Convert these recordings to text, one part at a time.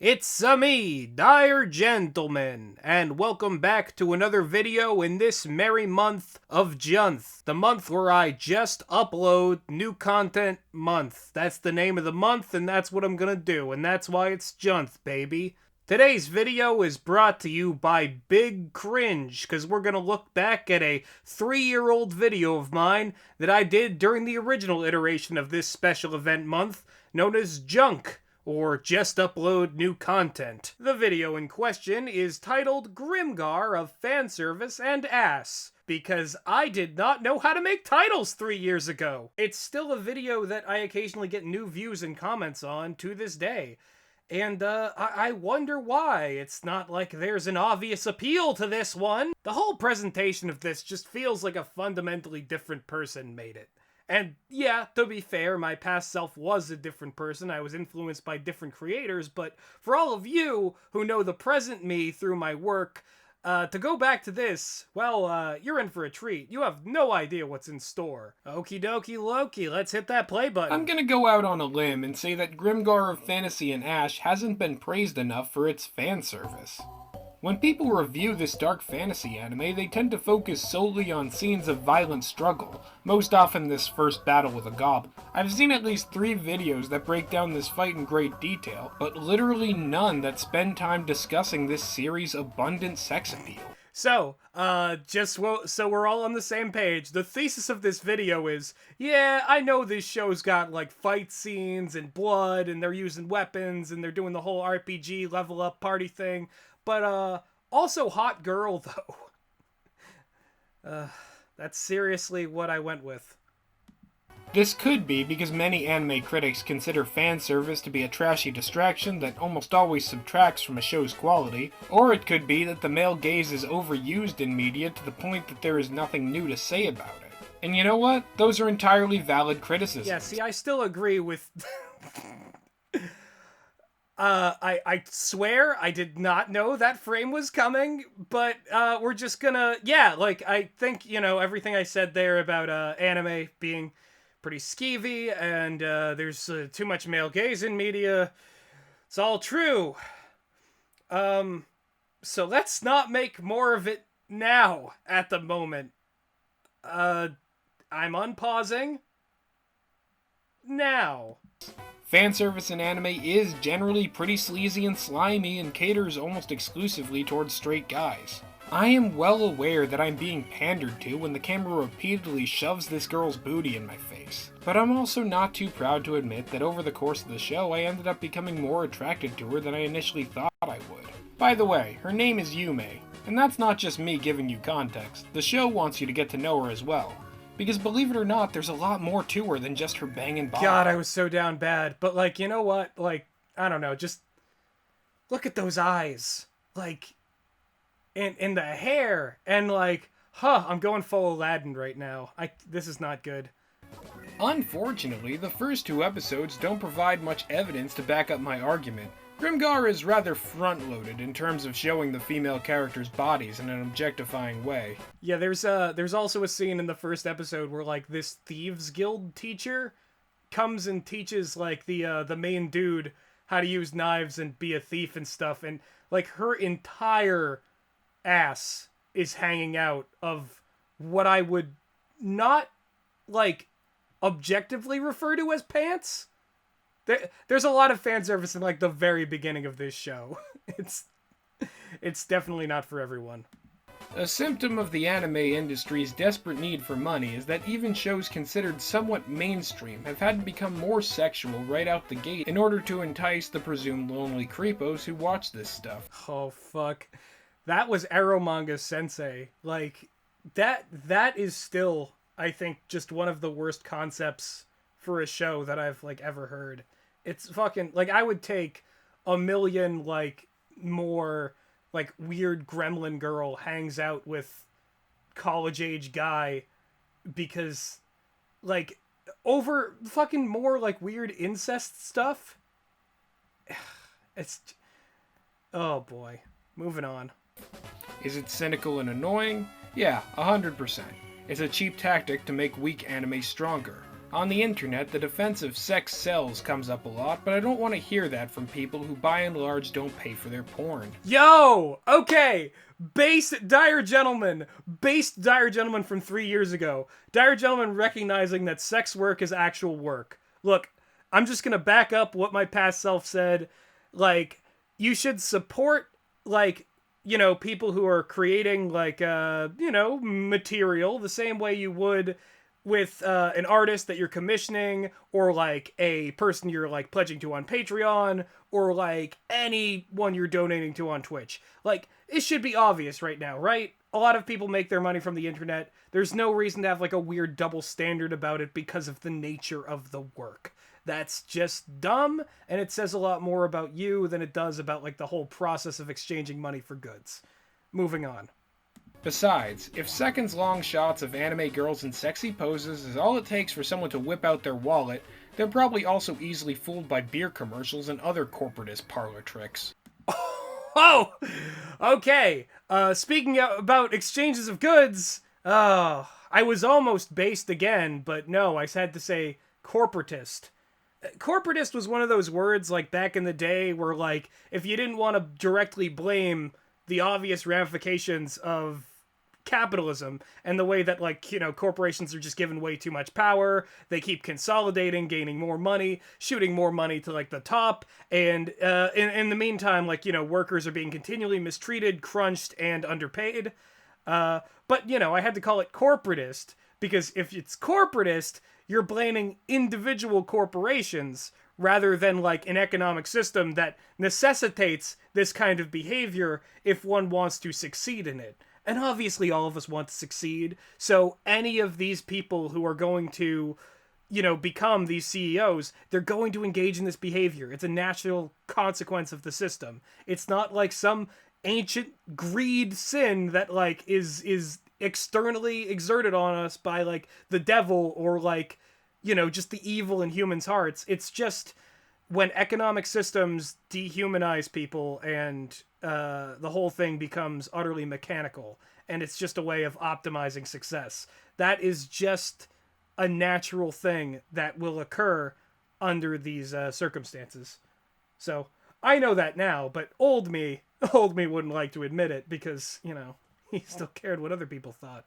It's me, Dire Gentleman, and welcome back to another video in this merry month of Junth, the month where I just upload new content month. That's the name of the month, and that's what I'm gonna do, and that's why it's Junth, baby. Today's video is brought to you by Big Cringe, because we're gonna look back at a 3-year-old video of mine that I did during the original iteration of this special event month, known as Junk, or just upload new content. The video in question is titled Grimgar of Fanservice and Ass, because I did not know how to make titles 3 years ago. It's still a video that I occasionally get new views and comments on to this day. And I wonder why. It's not like there's an obvious appeal to this one. The whole presentation of this just feels like a fundamentally different person made it. And yeah, to be fair, my past self was a different person. I was influenced by different creators, but for all of you who know the present me through my work, to go back to this, well, you're in for a treat. You have no idea what's in store. Okie dokie Loki, let's hit that play button. I'm gonna go out on a limb and say that Grimgar of Fantasy and Ash hasn't been praised enough for its fan service. When people review this dark fantasy anime, they tend to focus solely on scenes of violent struggle, most often this first battle with a goblin. I've seen at least 3 videos that break down this fight in great detail, but literally none that spend time discussing this series' abundant sex appeal. So, so we're all on the same page, the thesis of this video is, yeah, I know this show's got, like, fight scenes and blood, and they're using weapons, and they're doing the whole RPG level up party thing, but, also hot girl, though. That's seriously what I went with. This could be because many anime critics consider fan service to be a trashy distraction that almost always subtracts from a show's quality, or it could be that the male gaze is overused in media to the point that there is nothing new to say about it. And you know what? Those are entirely valid criticisms. Yeah, see, I still agree with... I swear I did not know that frame was coming, but, we're just gonna... Yeah, like, I think, you know, everything I said there about, anime being pretty skeevy, and there's too much male gaze in media. It's all true. So let's not make more of it now, at the moment. I'm unpausing. Now. Fanservice in anime is generally pretty sleazy and slimy and caters almost exclusively towards straight guys. I am well aware that I'm being pandered to when the camera repeatedly shoves this girl's booty in my face, but I'm also not too proud to admit that over the course of the show I ended up becoming more attracted to her than I initially thought I would. By the way, her name is Yume, and that's not just me giving you context, the show wants you to get to know her as well. Because believe it or not, there's a lot more to her than just her banging body. God, I was so down bad, but like, you know what, like, I don't know, just look at those eyes, like... In the hair, and like, I'm going full Aladdin right now. This is not good. Unfortunately, the first 2 episodes don't provide much evidence to back up my argument. Grimgar is rather front-loaded in terms of showing the female characters' bodies in an objectifying way. Yeah, there's also a scene in the first episode where like this Thieves Guild teacher comes and teaches like the main dude how to use knives and be a thief and stuff, and like her entire ass is hanging out of what I would not, like, objectively refer to as pants. There's a lot of fan service in, like, the very beginning of this show. It's definitely not for everyone. A symptom of the anime industry's desperate need for money is that even shows considered somewhat mainstream have had to become more sexual right out the gate in order to entice the presumed lonely creepos who watch this stuff. Oh, fuck. That was Eromanga Sensei. Like, that is still, I think, just one of the worst concepts for a show that I've, like, ever heard. It's fucking, like, I would take a million, like, more, like, weird gremlin girl hangs out with college-age guy because, like, over fucking more, like, weird incest stuff. It's... Oh, boy. Moving on. Is it cynical and annoying? Yeah, 100%. It's a cheap tactic to make weak anime stronger. On the internet, the defense of sex sells comes up a lot, but I don't want to hear that from people who by and large don't pay for their porn. Yo! Okay! Based Dire Gentleman from 3 years ago. Dire Gentleman recognizing that sex work is actual work. Look, I'm just gonna back up what my past self said. Like, you should support, like, you know, people who are creating, like, you know, material the same way you would with an artist that you're commissioning, or like a person you're like pledging to on Patreon, or like anyone you're donating to on Twitch. Like, it should be obvious right now, right? A lot of people make their money from the internet. There's no reason to have like a weird double standard about it because of the nature of the work. That's just dumb, and it says a lot more about you than it does about like the whole process of exchanging money for goods. Moving on. Besides, if seconds-long shots of anime girls in sexy poses is all it takes for someone to whip out their wallet, they're probably also easily fooled by beer commercials and other corporatist parlor tricks. Oh! Okay, speaking about exchanges of goods, I was almost based again, but no, I had to say corporatist. Corporatist was one of those words, like, back in the day where, like, if you didn't want to directly blame the obvious ramifications of capitalism and the way that, like, you know, corporations are just given way too much power, they keep consolidating, gaining more money, shooting more money to, like, the top, and in the meantime, like, you know, workers are being continually mistreated, crunched, and underpaid. But, you know, I had to call it corporatist, because if it's corporatist, you're blaming individual corporations rather than like an economic system that necessitates this kind of behavior if one wants to succeed in it. And obviously all of us want to succeed, so any of these people who are going to, you know, become these CEOs, they're going to engage in this behavior. It's a natural consequence of the system. It's not like some ancient greed sin that like is externally exerted on us by like the devil, or like, you know, just the evil in humans' hearts. It's just when economic systems dehumanize people and the whole thing becomes utterly mechanical, and it's just a way of optimizing success. That is just a natural thing that will occur under these circumstances. So I know that now, but old me wouldn't like to admit it because, you know, he still cared what other people thought.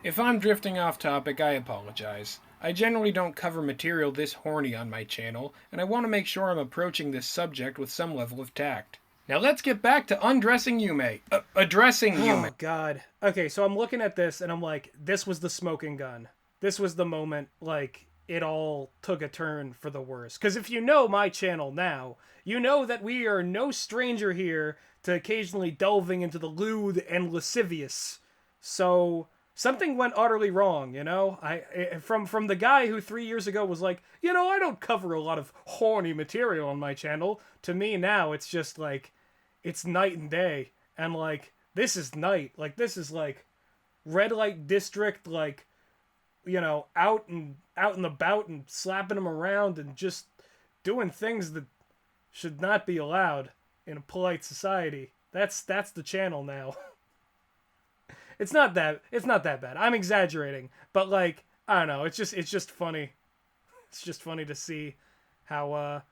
If I'm drifting off topic, I apologize. I generally don't cover material this horny on my channel, and I want to make sure I'm approaching this subject with some level of tact. Now let's get back to undressing Yume. Addressing Yume. Oh, God. Okay, so I'm looking at this, and I'm like, this was the smoking gun. This was the moment, like, it all took a turn for the worse. Because if you know my channel now, you know that we are no stranger here to occasionally delving into the lewd and lascivious. So something went utterly wrong, you know? From the guy who 3 years ago was like, you know, I don't cover a lot of horny material on my channel, to me now it's just like, it's night and day. And like, this is night. Like, this is like red light district, like, you know, out and about and slapping them around and just doing things that should not be allowed in a polite society. That's the channel now. It's not that bad. I'm exaggerating, but like, I don't know, it's just funny. It's just funny to see how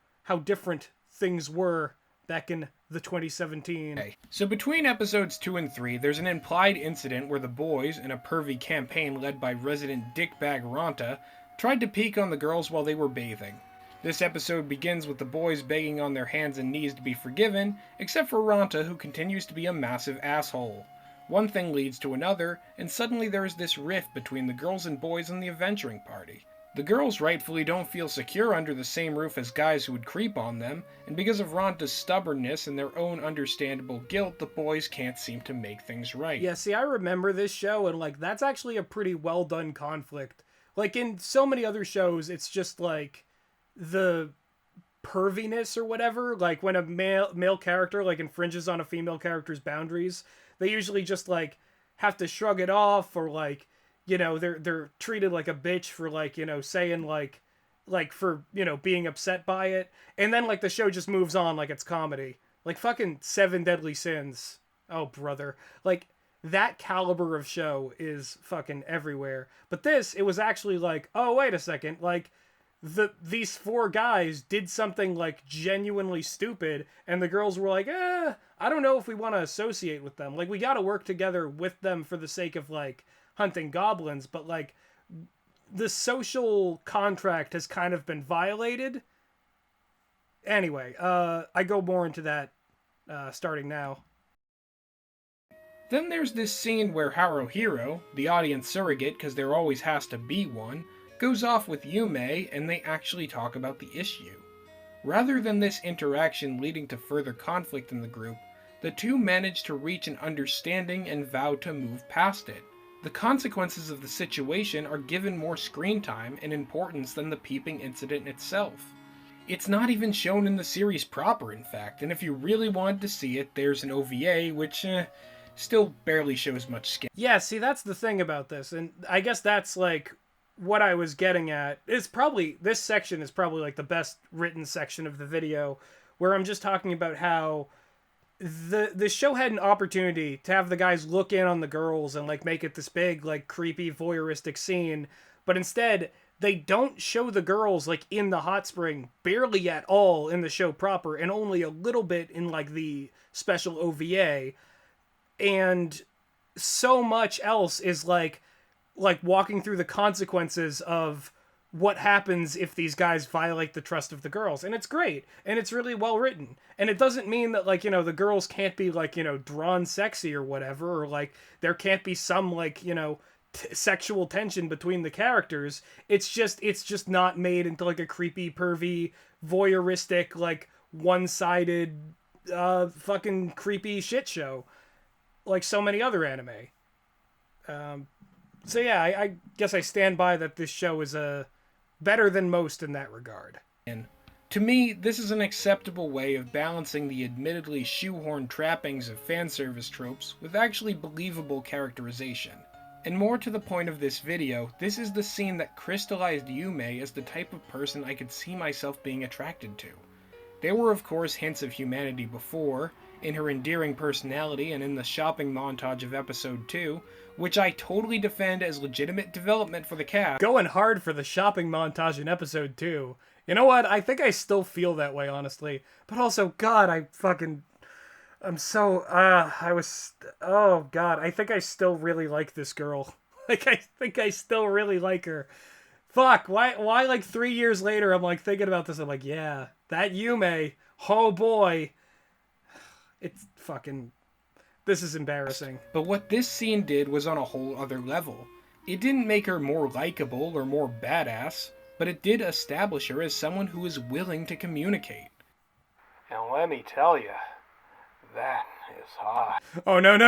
different things were back in the 2017. Okay. So between episodes 2 and 3, there's an implied incident where the boys, in a pervy campaign led by resident dickbag Ranta, tried to peek on the girls while they were bathing. This episode begins with the boys begging on their hands and knees to be forgiven, except for Ranta, who continues to be a massive asshole. One thing leads to another, and suddenly there is this rift between the girls and boys in the adventuring party. The girls rightfully don't feel secure under the same roof as guys who would creep on them, and because of Ronta's stubbornness and their own understandable guilt, the boys can't seem to make things right. Yeah, see, I remember this show, and like, that's actually a pretty well done conflict. Like, in so many other shows, it's just like the perviness or whatever, like when a male character like infringes on a female character's boundaries, they usually just like have to shrug it off, or like, you know, they're treated like a bitch for like, you know, saying like for, you know, being upset by it, and then like the show just moves on like it's comedy. Like fucking Seven Deadly Sins. Oh brother. Like that caliber of show is fucking everywhere. But this, it was actually like, oh, wait a second, like, these four guys did something like genuinely stupid, and the girls were like, I don't know if we want to associate with them. Like, we got to work together with them for the sake of like hunting goblins, but like the social contract has kind of been violated. Anyway, I go more into that starting now. Then there's this scene where Haruhiro, the audience surrogate because there always has to be one, goes off with Yume and they actually talk about the issue. Rather than this interaction leading to further conflict in the group, the two manage to reach an understanding and vow to move past it. The consequences of the situation are given more screen time and importance than the peeping incident itself. It's not even shown in the series proper, in fact, and if you really wanted to see it, there's an OVA, which still barely shows much skin. Yeah, see, that's the thing about this, and I guess that's like what I was getting at. Is probably, this section is probably like the best written section of the video, where I'm just talking about how the show had an opportunity to have the guys look in on the girls and like make it this big like creepy voyeuristic scene, but instead they don't show the girls like in the hot spring barely at all in the show proper, and only a little bit in like the special OVA, and so much else is like walking through the consequences of what happens if these guys violate the trust of the girls. And it's great. And it's really well written. And it doesn't mean that, like, you know, the girls can't be, like, you know, drawn sexy or whatever, or, like, there can't be some, like, you know, sexual tension between the characters. It's just not made into, like, a creepy, pervy, voyeuristic, like, one-sided, fucking creepy shit show. Like so many other anime. So yeah, I guess I stand by that this show is better than most in that regard. And to me, this is an acceptable way of balancing the admittedly shoehorned trappings of fanservice tropes with actually believable characterization. And more to the point of this video, this is the scene that crystallized Yume as the type of person I could see myself being attracted to. There were of course hints of humanity before, in her endearing personality and in the shopping montage of episode 2, which I totally defend as legitimate development for the cast. Going hard for the shopping montage in episode 2. You know what? I think I still feel that way, honestly. But also, God, I think I still really like this girl. Like, I think I still really like her. Fuck, why like 3 years later, I'm like thinking about this, I'm like, yeah, that Yume, oh boy. It's fucking... This is embarrassing. But what this scene did was on a whole other level. It didn't make her more likable or more badass, but it did establish her as someone who is willing to communicate. And let me tell you, that is hot. Oh, no.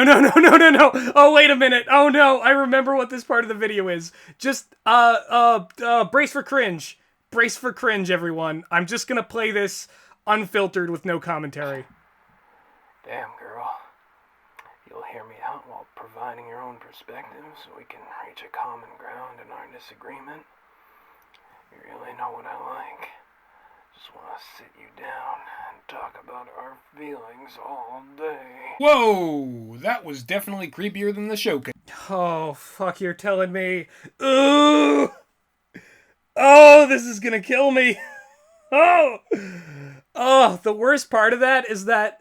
Oh, wait a minute. Oh, no. I remember what this part of the video is. Just, brace for cringe. Brace for cringe, everyone. I'm just gonna play this unfiltered with no commentary. Damn, girl. You'll hear me out while providing your own perspective so we can reach a common ground in our disagreement. You really know what I like. Just want to sit you down and talk about our feelings all day. Whoa! That was definitely creepier than the show could. Oh, fuck, you're telling me. Ooh! Oh, this is gonna kill me. Oh, the worst part of that is that,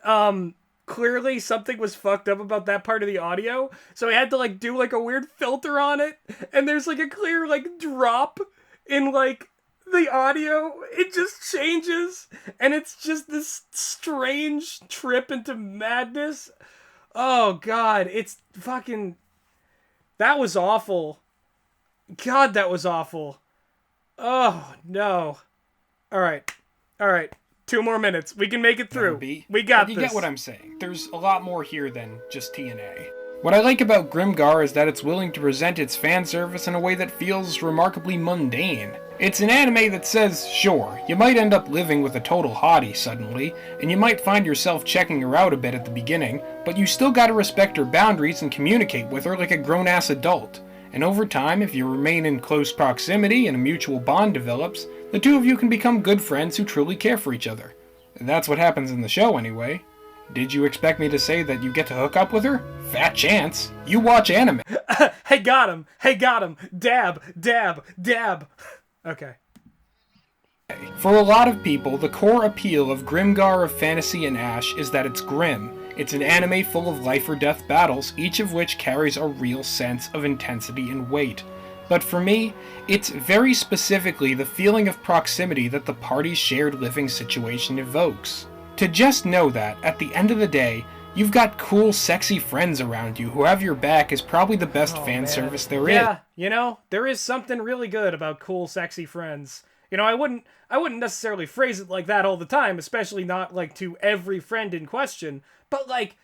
clearly something was fucked up about that part of the audio, so I had to like do like a weird filter on it, and there's like a clear like drop in like the audio. It just changes, and it's just this strange trip into madness. Oh god, it's fucking... That was awful. God, that was awful. Oh no. Alright. 2 more minutes. We can make it through. We got this. You get what I'm saying. There's a lot more here than just TNA. What I like about Grimgar is that it's willing to present its fan service in a way that feels remarkably mundane. It's an anime that says, sure, you might end up living with a total hottie suddenly, and you might find yourself checking her out a bit at the beginning, but you still gotta respect her boundaries and communicate with her like a grown-ass adult. And over time, if you remain in close proximity and a mutual bond develops, the two of you can become good friends who truly care for each other. That's what happens in the show, anyway. Did you expect me to say that you get to hook up with her? Fat chance. You watch anime. Hey, got him! Hey, got him! Dab, dab, dab! Okay. For a lot of people, the core appeal of Grimgar of Fantasy and Ash is that it's grim. It's an anime full of life or death battles, each of which carries a real sense of intensity and weight. But for me, it's very specifically the feeling of proximity that the party's shared living situation evokes. To just know that, at the end of the day, you've got cool, sexy friends around you who have your back is probably the best fan service there is. Yeah, you know, there is something really good about cool, sexy friends. You know, I wouldn't necessarily phrase it like that all the time, especially not, like, to every friend in question, but, like,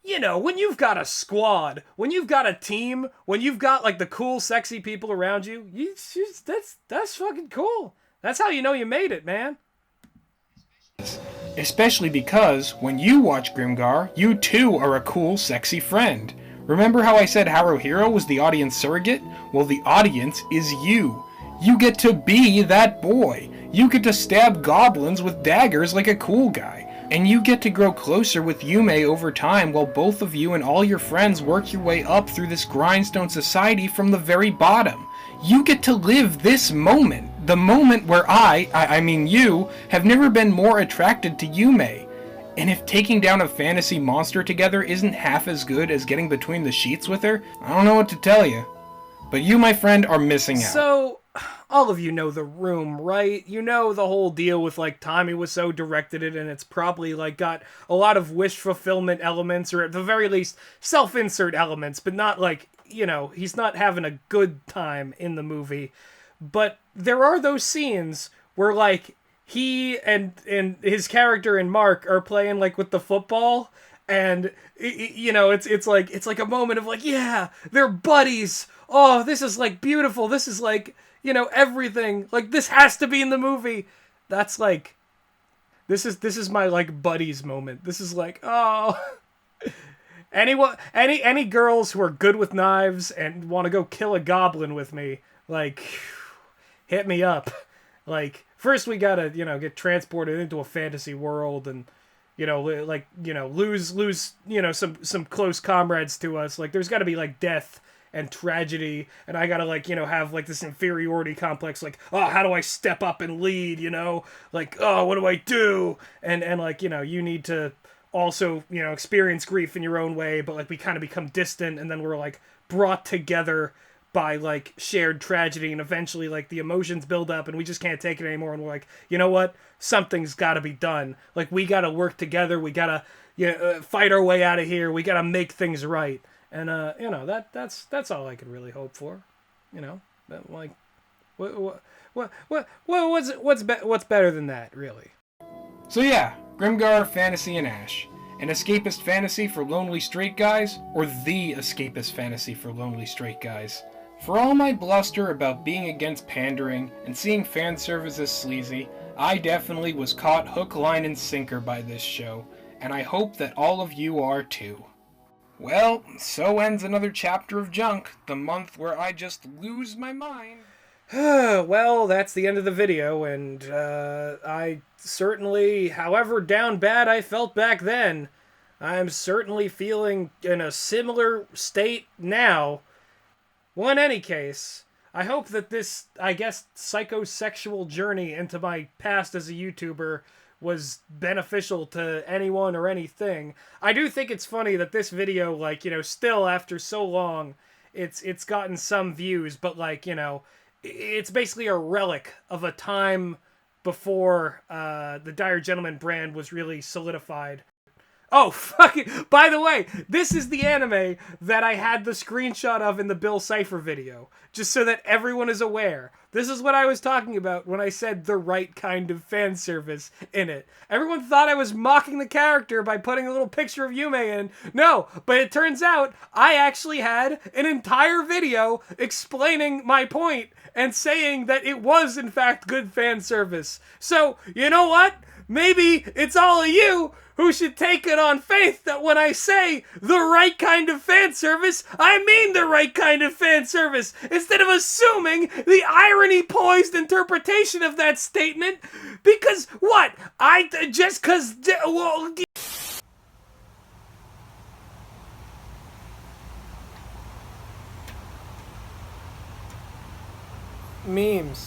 you know, when you've got a squad, when you've got a team, when you've got, like, the cool, sexy people around you, that's fucking cool. That's how you know you made it, man. Especially because, when you watch Grimgar, you too are a cool, sexy friend. Remember how I said Haruhiro was the audience surrogate? Well, the audience is you. You get to be that boy. You get to stab goblins with daggers like a cool guy. And you get to grow closer with Yume over time while both of you and all your friends work your way up through this grindstone society from the very bottom. You get to live this moment. The moment where I mean you, have never been more attracted to Yume. And if taking down a fantasy monster together isn't half as good as getting between the sheets with her, I don't know what to tell you. But you, my friend, are missing out. So, all of you know The Room, right? You know the whole deal with, like, Tommy Wiseau directed it, and it's probably, like, got a lot of wish fulfillment elements, or at the very least, self-insert elements, but not, like, you know, he's not having a good time in the movie. But there are those scenes where, like, he and his character and Mark are playing, like, with the football, and, you know, it's like a moment of, like, yeah, they're buddies. Oh, this is, like, beautiful. This is, like, you know, everything. Like, this has to be in the movie. That's, like, this is my, like, buddies moment. This is, like, oh... Any girls who are good with knives and want to go kill a goblin with me, like, hit me up. Like, first we gotta, you know, get transported into a fantasy world and, you know, like, you know, lose, you know, some close comrades to us. Like, there's gotta be, like, death and tragedy, and I gotta, like, you know, have, like, this inferiority complex, like, oh, how do I step up and lead, you know? Like, oh, what do I do? And like, you know, you need to also, you know, experience grief in your own way, but, like, we kind of become distant, and then we're, like, brought together by, like, shared tragedy, and eventually, like, the emotions build up, and we just can't take it anymore, and we're like, you know what? Something's gotta be done. Like, we gotta work together, we gotta, you know, fight our way out of here, we gotta make things right. And, you know, that's all I could really hope for, you know? That, like, what's better than that, really? So yeah, Grimgar, Fantasy, and Ash. An escapist fantasy for lonely straight guys, or the escapist fantasy for lonely straight guys? For all my bluster about being against pandering and seeing fan service as sleazy, I definitely was caught hook, line, and sinker by this show, and I hope that all of you are too. Well, so ends another chapter of Junk, the month where I just lose my mind. Well, that's the end of the video, and I certainly, however down bad I felt back then, I'm certainly feeling in a similar state now. Well, in any case, I hope that this, I guess, psychosexual journey into my past as a YouTuber was beneficial to anyone or anything. I do think it's funny that this video, like, you know, still after so long, it's gotten some views, but, like, you know, it's basically a relic of a time before the Dire Gentleman brand was really solidified. Oh, fucking, by the way, this is the anime that I had the screenshot of in the Bill Cipher video, just so that everyone is aware. This is what I was talking about when I said the right kind of fan service in it. Everyone thought I was mocking the character by putting a little picture of Yume in. No, but it turns out I actually had an entire video explaining my point and saying that it was, in fact, good fan service. So, you know what? Maybe it's all of you who should take it on faith that when I say the right kind of fan service, I mean the right kind of fan service, instead of assuming the irony-poised interpretation of that statement. Because what? memes.